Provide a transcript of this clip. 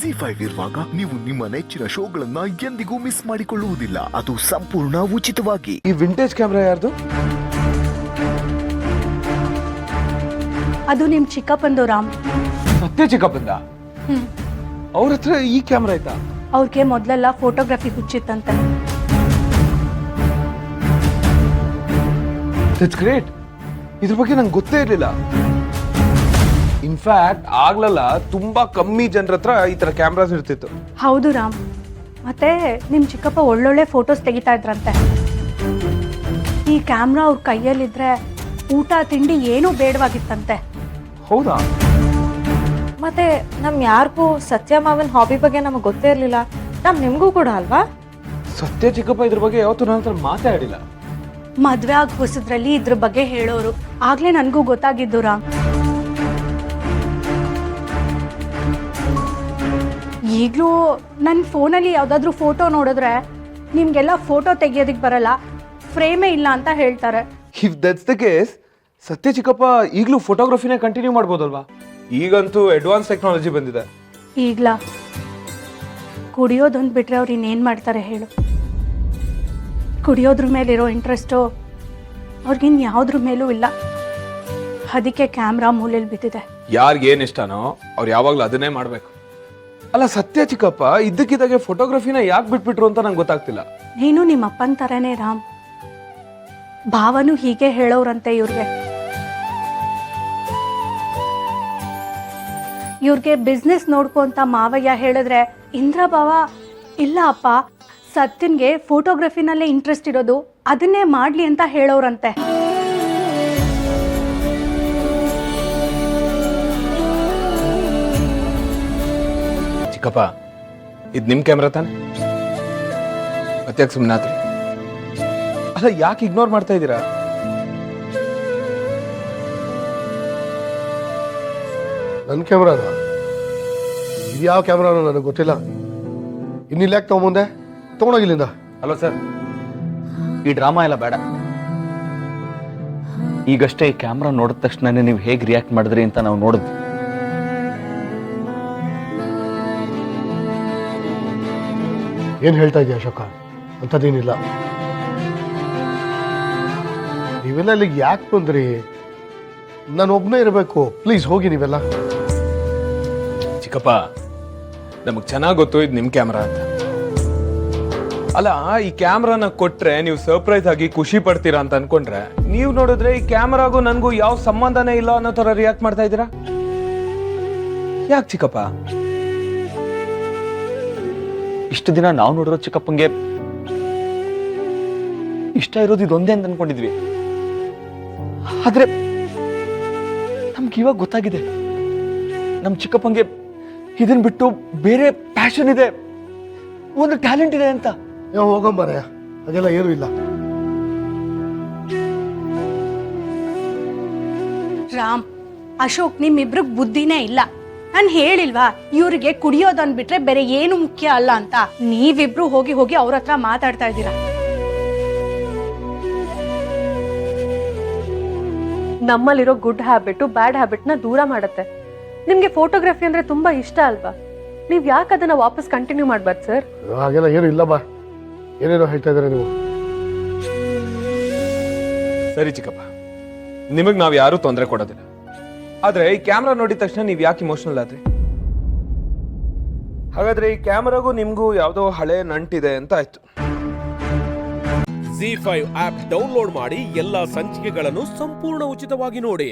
ಜಿ5 ಇರುವಾಗ ನೀವು ನಿಮ್ಮ ನೆಚ್ಚಿನ ಶೋಗಳನ್ನ ಎಂದಿಗೂ ಮಿಸ್ ಮಾಡಿಕೊಳ್ಳುವುದಿಲ್ಲ. ಅದು ಸಂಪೂರ್ಣ ಉಚಿತವಾಗಿ. ಈ ವಿಂಟೇಜ್ ಕ್ಯಾಮ್ರಾ ಯಾರ್ದು? ಅದು ನಿಮ್ ಚಿಕ್ಕಪ್ಪಂದು ರಾಮ್. ಸತ್ಯ ಚಿಕ್ಕಪ್ಪಂದ? ಅವ್ರ ಹತ್ರ ಈ ಕ್ಯಾಮ್ರಾ ಆಯ್ತಾ? ಅವ್ರಿಗೆ ಮೊದ್ಲೆಲ್ಲ ಫೋಟೋಗ್ರಫಿ ಹುಚ್ಚಿತ್ತಂತೆ. That's great. ಇದ್ರ ಬಗ್ಗೆ ನಂಗೆ ಗೊತ್ತೇ ಇರಲಿಲ್ಲ. ಇನ್ಫ್ಯಾಕ್ಟ್ ಆಗ್ಲಲ್ಲ ತುಂಬಾ ಕಮ್ಮಿ ಜನರ ಹತ್ರ ಈ ತರ ಕ್ಯಾಮ್ರಾಸ್ ಇರ್ತಿತ್ತು. ಹೌದು ರಾಮ್. ಮತ್ತೆ ನಿಮ್ ಚಿಕ್ಕಪ್ಪ ಒಳ್ಳೊಳ್ಳೆ ಫೋಟೋಸ್ ತೆಗಿತಾ ಇದ್ರಂತೆ. ಈ ಕ್ಯಾಮ್ರಾ ಅವ್ರ ಕೈಯಲ್ಲಿದ್ರೆ ಊಟ ತಿಂಡಿ ಏನೂ ಬೇಡವಾಗಿತ್ತಂತೆ. ಹೌದಾ? ಮತ್ತೆ ನಮ್ ಯಾರಿಗೂ ಸತ್ಯ ಮಾವನ್ ಹಾಬಿ ಬಗ್ಗೆ ನಮಗೆ ಗೊತ್ತೇ ಇರ್ಲಿಲ್ಲ. ನಿಮ್ಗೂ ಕೂಡ ಅಲ್ವಾ? ಸತ್ಯ ಚಿಕ್ಕಪ್ಪ ಇದ್ರ ಬಗ್ಗೆ ಯಾವತ್ತೂ ನನ್ನ ಹತ್ರ ಮಾತಾಡಿಲ್ಲ. ಮದ್ವೆ ಆಗಿ ಹೊಸದ್ರಲ್ಲಿ ಇದ್ರ ಬಗ್ಗೆ ಹೇಳೋರು. ಆಗ್ಲೇ ನನ್ಗೂ ಗೊತ್ತಾಗಿದ್ದು ರಾಮ್. ಈಗಲೂ ನನ್ನ ಫೋನಲ್ಲಿ ಯಾವ್ದಾದ್ರು ಫೋಟೋ ನೋಡಿದ್ರೆ ನಿಮ್ಗೆಲ್ಲ ಫೋಟೋ ತೆಗಿಯೋದಕ್ಕೆ ಬರಲ್ಲ, ಫ್ರೇಮೇ ಇಲ್ಲ ಅಂತ ಹೇಳ್ತಾರೆ. ಇಫ್ ದಟ್ಸ್ ದ ಕೇಸ್, ಸತ್ಯ ಚಿಕ್ಕಪ್ಪ ಈಗಲೂ ಫೋಟೋಗ್ರಫಿನೇ ಕಂಟಿನ್ಯೂ ಮಾಡ್ಬೋದಲ್ವಾ? ಈಗಂತೂ ಅಡ್ವಾನ್ಸ್ ಟೆಕ್ನಾಲಜಿ ಬಂದಿದೆ. ಈಗ್ಲ ಕುಡಿಯೋದೊಂದು ಬಿಟ್ರೆ ಅವ್ರು ಇನ್ನೇನು ಮಾಡ್ತಾರೆ ಹೇಳು? ಕುಡಿಯೋದ್ರ ಮೇಲಿರೋ ಇಂಟ್ರೆಸ್ಟು ಅವ್ರಿಗಿನ್ ಯಾವುದ್ರ ಮೇಲೂ ಇಲ್ಲ. ಅದಕ್ಕೆ ಕ್ಯಾಮ್ರಾ ಮೂಲೆಯಲ್ಲಿ ಬಿದ್ದಿದೆ. ಯಾರಿಗೇನು ಇಷ್ಟನೋ ಅವ್ರು ಯಾವಾಗಲೂ ಅದನ್ನೇ ಮಾಡಬೇಕು. ಅಲ್ಲ, ಸತ್ಯ ಚಿಕ್ಕಪ್ಪ ಇದ್ದಕ್ಕಿದ್ದಾಗೆ ಫೋಟೋಗ್ರಫಿನ ಯಾಕೆ ಬಿಟ್ಬಿಟ್ರು ಅಂತ ನಂಗೆ ಗೊತ್ತಾಗ್ತಿಲ್ಲ. ನೀನು ನಿಮ್ಮ ಅಪ್ಪನ ಥರನೇ ರಾಮ್. ಭಾವನು ಹೀಗೆ ಹೇಳೋರಂತೆ ಇವ್ರಿಗೆ ಬಿಸ್ನೆಸ್ ನೋಡ್ಕೊಂತ ಮಾವಯ್ಯ ಹೇಳಿದ್ರೆ ಇಂದ್ರ ಭಾವ ಇಲ್ಲ ಅಪ್ಪ, ಸತ್ಯನ್ಗೆ ಫೋಟೋಗ್ರಫಿನಲ್ಲೇ ಇಂಟ್ರೆಸ್ಟ್ ಇರೋದು, ಅದನ್ನೇ ಮಾಡ್ಲಿ ಅಂತ ಹೇಳೋರಂತೆ. ಚಿಕ್ಕಪ್ಪ, ಇದು ನಿಮ್ ಕ್ಯಾಮ್ರಾ ತಾನೆ? ಮತ್ತೆ ಸುಮ್ಮನಾದ್ರಿ? ಅಲ್ಲ, ಯಾಕೆ ಇಗ್ನೋರ್ ಮಾಡ್ತಾ ಇದ್ದೀರಾ? ನನ್ನ ಕ್ಯಾಮ್ರಾನ? ಇದು ಯಾವ ಕ್ಯಾಮ್ರಾನೋ ನನಗೆ ಗೊತ್ತಿಲ್ಲ. ಇನ್ನಿಲ್ಲ ಯಾಕೆ ತಗೊಂಬಂದೆ? ತಗೊಂಡೋಗಿಲ್ಲಿಂದ. ಹಲೋ ಸರ್, ಈ ಡ್ರಾಮಾ ಎಲ್ಲ ಬೇಡ. ಈಗಷ್ಟೇ ಈ ಕ್ಯಾಮ್ರಾ ನೋಡಿದ ತಕ್ಷಣನೇ ನೀವು ಹೇಗೆ ರಿಯಾಕ್ಟ್ ಮಾಡಿದ್ರಿ ಅಂತ ನಾವು ನೋಡಿದ್ವಿ. ಏನು ಹೇಳ್ತಾ ಇದೆಯಾ ಅಶೋಕ? ಅಂಥದ್ದೇನಿಲ್ಲ. ನೀವೆಲ್ಲ ಇಲ್ಲಿಗೆ ಯಾಕೆ ಬಂದ್ರಿ? ನಾನು ಒಬ್ಬನೇ ಇರಬೇಕು. ಪ್ಲೀಸ್ ಹೋಗಿ ನೀವೆಲ್ಲ. ಚಿಕ್ಕಪ್ಪ, ನಮಗ್ ಚೆನ್ನಾಗಿ ಗೊತ್ತು ಇದು ನಿಮ್ ಕ್ಯಾಮ್ರಾ ಅಂತ. ಅಲ್ಲ, ಈ ಕ್ಯಾಮ್ರಾನ ಕೊಟ್ರೆ ನೀವು ಸರ್ಪ್ರೈಸ್ ಆಗಿ ಖುಷಿ ಪಡ್ತೀರಾ ಅಂತ ಅನ್ಕೊಂಡ್ರೆ, ನೀವು ನೋಡಿದ್ರೆ ಈ ಕ್ಯಾಮ್ರಾಗೂ ನನ್ಗೂ ಯಾವ ಸಂಬಂಧನೇ ಇಲ್ಲ ಅನ್ನೋ ತರ ರಿಯಾಕ್ಟ್ ಮಾಡ್ತಾ ಇದ್ದೀರಾ. ಯಾಕೆ ಚಿಕ್ಕಪ್ಪ? ಇಷ್ಟು ದಿನ ನಾವು ನೋಡಿರೋ ಚಿಕ್ಕಪ್ಪಂಗೆ ಇಷ್ಟ ಇರೋದು ಇದೊಂದೇ ಅಂತ ಅನ್ಕೊಂಡಿದ್ವಿ. ಆದ್ರೆ ನಮ್ಗೆ ಇವಾಗ ಗೊತ್ತಾಗಿದೆ, ನಮ್ ಚಿಕ್ಕಪ್ಪಂಗೆ ಇದನ್ ಬಿಟ್ಟು ಬೇರೆ ಪ್ಯಾಷನ್ ಇದೆ, ಒಂದು ಟ್ಯಾಲೆಂಟ್ ಇದೆ ಅಂತ. ಹೋಗಂಬಾರಯ್ಯ, ಅದೆಲ್ಲ ಏನೂ ಇಲ್ಲ. ರಾಮ್, ಅಶೋಕ್, ನಿಮ್ಮಿಬ್ರಿಗೆ ಬುದ್ಧಿನೇ ಇಲ್ಲ. ನಾನು ಹೇಳಿಲ್ವಾ ಇವ್ರಿಗೆ ಕುಡಿಯೋದನ್ ಬಿಟ್ರೆ ಬೇರೆ ಏನು ಮುಖ್ಯ ಅಲ್ಲ ಅಂತ? ನೀವಿಬ್ರು ಹೋಗಿ ಹೋಗಿ ಅವ್ರ ಹತ್ರ ಮಾತಾಡ್ತಾ ಇದ್ದೀರಾ. ನಮ್ಮಲ್ಲಿರೋ ಗುಡ್ ಹ್ಯಾಬಿಟ್ ಬ್ಯಾಡ್ ಹ್ಯಾಬಿಟ್ನ ದೂರ ಮಾಡುತ್ತೆ. ನಿಮ್ಗೆ ಫೋಟೋಗ್ರಫಿ ಅಂದ್ರೆ ತುಂಬಾ ಇಷ್ಟ ಅಲ್ವಾ? ನೀವ್ ಯಾಕೆ ಅದನ್ನ ವಾಪಸ್ ಕಂಟಿನ್ಯೂ ಮಾಡ್ಬಾರ್ದು ಸರ್? ಹಾಗೆಲ್ಲ ಏನು ಇಲ್ಲ ಬಾ. ಏನೇನೋ ಹೇಳ್ತಾ ಇದ್ದಾರೆ ನೀವು. ಸರಿ ಚಿಕ್ಕಪ್ಪ, ನಿಮಗ್ ನಾವ್ ಯಾರು ತೊಂದರೆ ಕೊಡೋದಿಲ್ಲ. ಆದ್ರೆ ಈ ಕ್ಯಾಮ್ರಾ ನೋಡಿದ ತಕ್ಷಣ ನೀವ್ ಯಾಕೆ ಇಮೋಷನಲ್ ಆದ್ರಿ? ಹಾಗಾದ್ರೆ ಈ ಕ್ಯಾಮ್ರಾಗೂ ನಿಮ್ಗೂ ಯಾವ್ದೋ ಹಳೆ ನಂಟಿದೆ ಅಂತ ಆಯ್ತು. ಜಿ5 ಆಪ್ ಡೌನ್ಲೋಡ್ ಮಾಡಿ ಎಲ್ಲಾ ಸಂಚಿಕೆಗಳನ್ನು ಸಂಪೂರ್ಣ ಉಚಿತವಾಗಿ ನೋಡಿ.